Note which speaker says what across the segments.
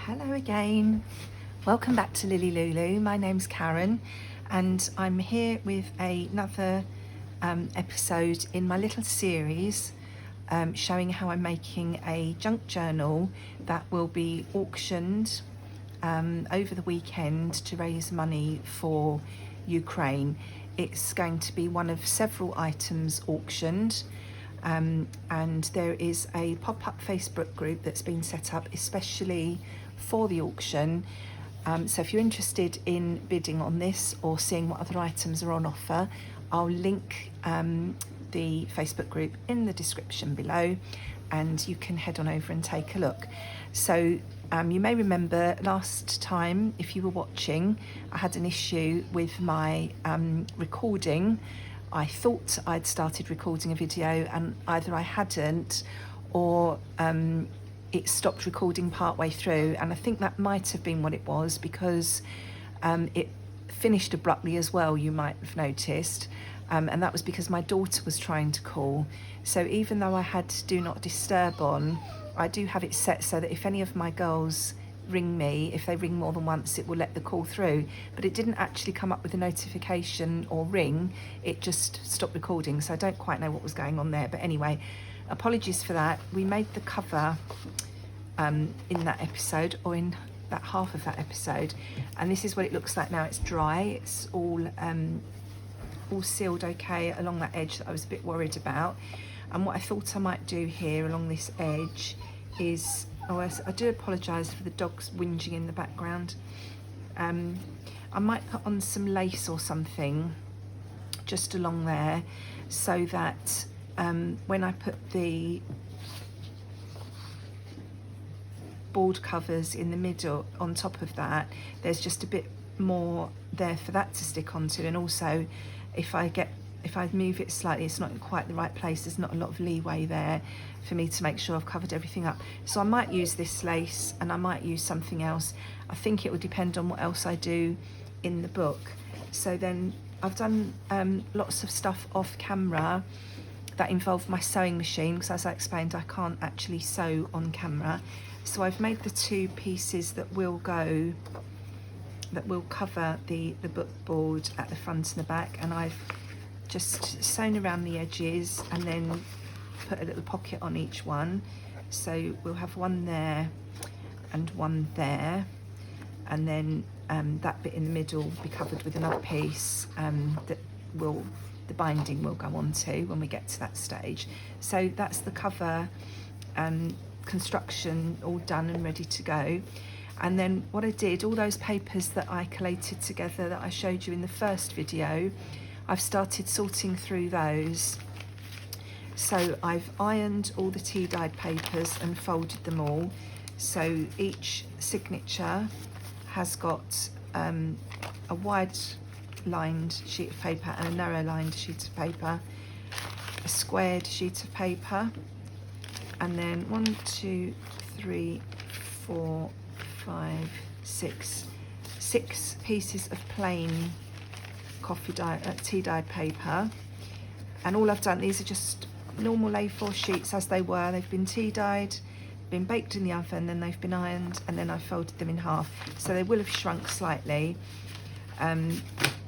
Speaker 1: Hello again. Welcome back to Lily Lulu. My name's Karen and I'm here with another episode in my little series showing how I'm making a junk journal that will be auctioned over the weekend to raise money for Ukraine. It's going to be one of several items auctioned. And there is a pop-up Facebook group that's been set up especially for the auction. So if you're interested in bidding on this or seeing what other items are on offer, I'll link the Facebook group in the description below and you can head on over and take a look. So you may remember last time, if you were watching, I had an issue with my recording. I thought I'd started recording a video and either I hadn't or it stopped recording partway through, and I think that might have been what it was because it finished abruptly as well, you might have noticed, and that was because my daughter was trying to call. So even though I had do not disturb on, I do have it set so that if any of my girls ring me, if they ring more than once, it will let the call through, but it didn't actually come up with a notification or ring, it just stopped recording, so I don't quite know what was going on there. But anyway, apologies for that. We made the cover in that episode, or in that half of that episode, and this is what it looks like now. It's dry, it's all sealed okay along that edge that I was a bit worried about. And what I thought I might do here along this edge is, I do apologise for the dogs whinging in the background. I might put on some lace or something just along there so that when I put the board covers in the middle on top of that, there's just a bit more there for that to stick onto. And also if I move it slightly, it's not in quite the right place, there's not a lot of leeway there for me to make sure I've covered everything up. So I might use this lace and I might use something else. I think it will depend on what else I do in the book. So then I've done lots of stuff off camera that involved my sewing machine, because as I explained, I can't actually sew on camera. So I've made the two pieces that will cover the book board at the front and the back, and I've just sewn around the edges and then put a little pocket on each one. So we'll have one there and one there, and then that bit in the middle will be covered with another piece that the binding will go on to when we get to that stage. So that's the cover construction all done and ready to go. And then what I did, all those papers that I collated together that I showed you in the first video, I've started sorting through those. So I've ironed all the tea dyed papers and folded them all. So each signature has got a wide lined sheet of paper and a narrow lined sheet of paper, a squared sheet of paper, and then 6 pieces of plain tea dyed paper. And all I've done, these are just normal A4 sheets as they were. They've been tea dyed, been baked in the oven, then they've been ironed, and then I folded them in half. So they will have shrunk slightly,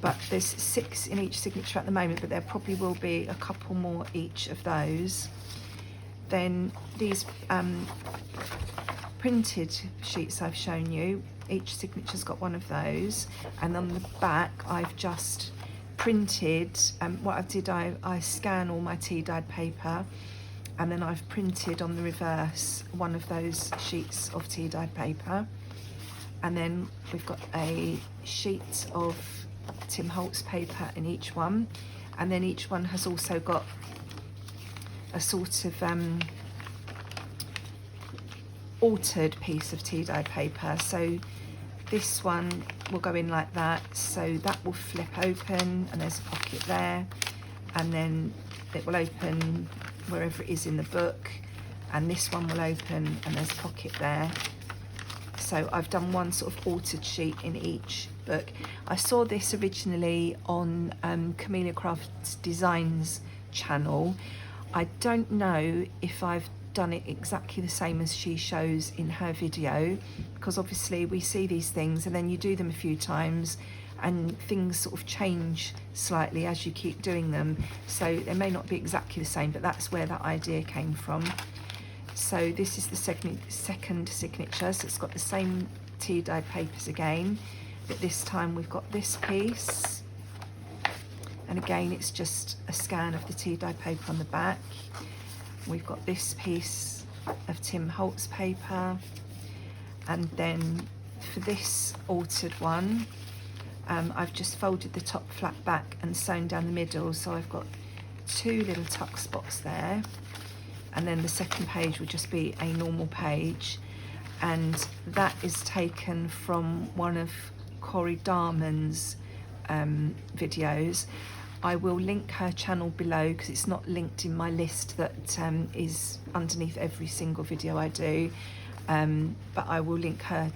Speaker 1: but there's 6 in each signature at the moment, but there probably will be a couple more each of those. Then these printed sheets I've shown you, each signature's got one of those, and on the back I've just printed, what I did, I scan all my tea dyed paper and then I've printed on the reverse one of those sheets of tea dyed paper, and then we've got a sheet of Tim Holtz paper in each one, and then each one has also got a sort of altered piece of tea dye paper. So this one will go in like that, so that will flip open and there's a pocket there, and then it will open wherever it is in the book, and this one will open and there's a pocket there. So I've done one sort of altered sheet in each book. I saw this originally on Camellia Crafts Designs channel. I don't know if I've done it exactly the same as she shows in her video, because obviously we see these things and then you do them a few times and things sort of change slightly as you keep doing them, so they may not be exactly the same, but that's where that idea came from. So this is the second signature, so it's got the same tea dye papers again, but this time we've got this piece, and again it's just a scan of the tea dye paper on the back. We've got this piece of Tim Holtz paper, and then for this altered one, I've just folded the top flat back and sewn down the middle, so I've got 2 little tuck spots there, and then the second page will just be a normal page, and that is taken from one of Cori Dahmen's videos. I will link her channel below because it's not linked in my list that is underneath every single video I do, but I will link her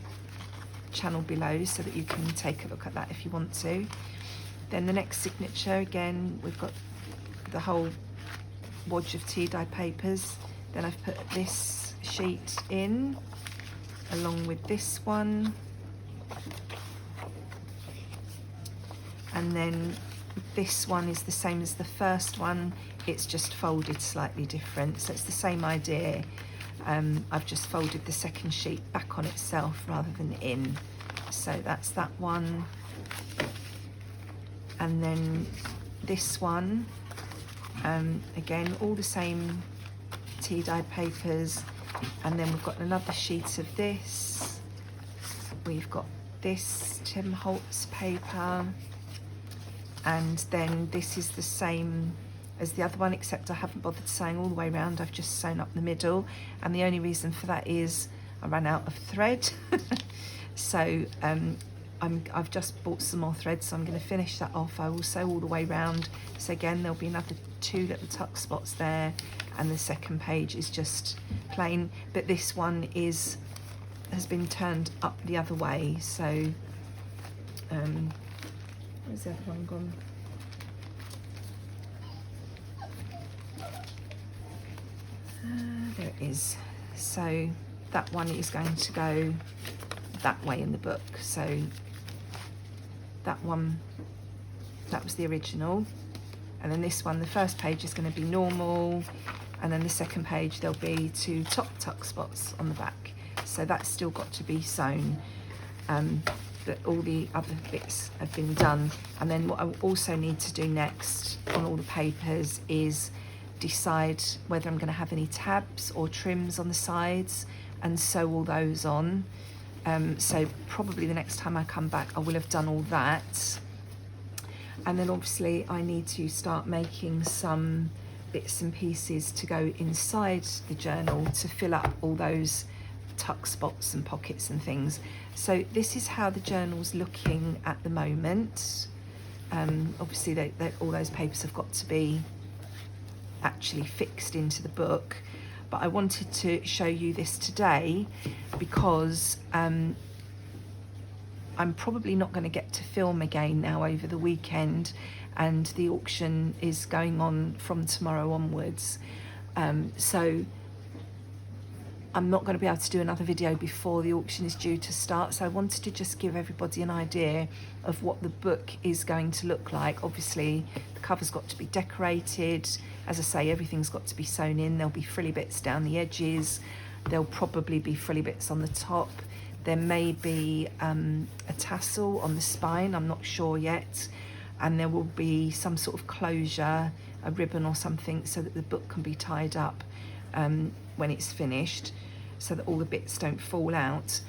Speaker 1: channel below so that you can take a look at that if you want to. Then the next signature, again we've got the whole wodge of tea dye papers. Then I've put this sheet in along with this one, and then this one is the same as the first one, it's just folded slightly different, so it's the same idea. I've just folded the second sheet back on itself rather than in. So that's that one. And then this one, again, all the same tea dye papers. And then we've got another sheet of this. We've got this Tim Holtz paper. And then this is the same as the other one, except I haven't bothered sewing all the way around, I've just sewn up the middle, and the only reason for that is I ran out of thread. So I've just bought some more thread, so I'm going to finish that off. I will sew all the way around, so again there'll be another 2 little tuck spots there, and the second page is just plain, but this one has been turned up the other way, so where's the other one gone? There it is. So that one is going to go that way in the book. So that one, that was the original. And then this one, the first page is going to be normal. And then the second page, there'll be 2 top tuck spots on the back. So that's still got to be sewn. But all the other bits have been done. And then what I also need to do next on all the papers is decide whether I'm going to have any tabs or trims on the sides and sew all those on. So probably the next time I come back I will have done all that. And then obviously I need to start making some bits and pieces to go inside the journal to fill up all those tuck spots and pockets and things. So this is how the journal's looking at the moment. Obviously all those papers have got to be actually fixed into the book, but I wanted to show you this today because I'm probably not going to get to film again now over the weekend, and the auction is going on from tomorrow onwards, so I'm not going to be able to do another video before the auction is due to start. So I wanted to just give everybody an idea of what the book is going to look like. Obviously the cover's got to be decorated, as I say, everything's got to be sewn in. There'll be frilly bits down the edges, there'll probably be frilly bits on the top, there may be a tassel on the spine, I'm not sure yet, and there will be some sort of closure, a ribbon or something, so that the book can be tied up when it's finished, so that all the bits don't fall out.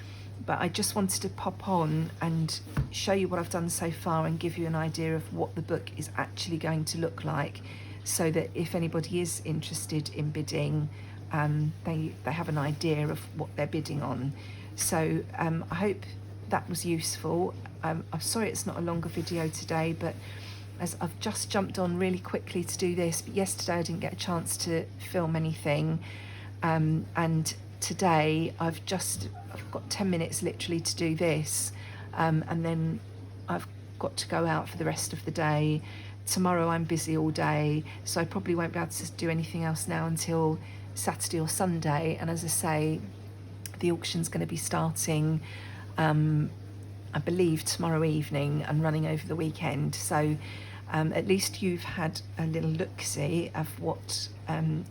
Speaker 1: But I just wanted to pop on and show you what I've done so far and give you an idea of what the book is actually going to look like, so that if anybody is interested in bidding, they have an idea of what they're bidding on. So I hope that was useful. I'm sorry it's not a longer video today, but as I've just jumped on really quickly to do this, but yesterday I didn't get a chance to film anything, and today I've got 10 minutes literally to do this, and then I've got to go out for the rest of the day. Tomorrow I'm busy all day, so I probably won't be able to do anything else now until Saturday or Sunday, and as I say, the auction's going to be starting I believe tomorrow evening and running over the weekend, so at least you've had a little look-see of what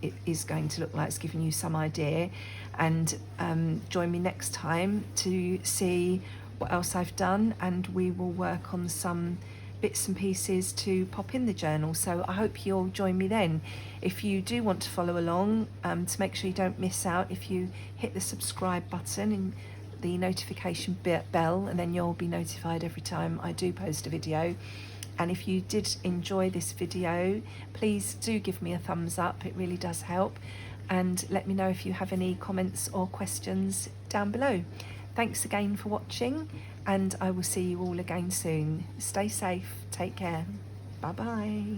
Speaker 1: it is going to look like. It's giving you some idea, and join me next time to see what else I've done, and we will work on some bits and pieces to pop in the journal. So I hope you'll join me then. If you do want to follow along, to make sure you don't miss out, if you hit the subscribe button and the notification bell, and then you'll be notified every time I do post a video. And if you did enjoy this video, please do give me a thumbs up, it really does help, and let me know if you have any comments or questions down below. Thanks again for watching, and I will see you all again soon. Stay safe, take care, bye bye.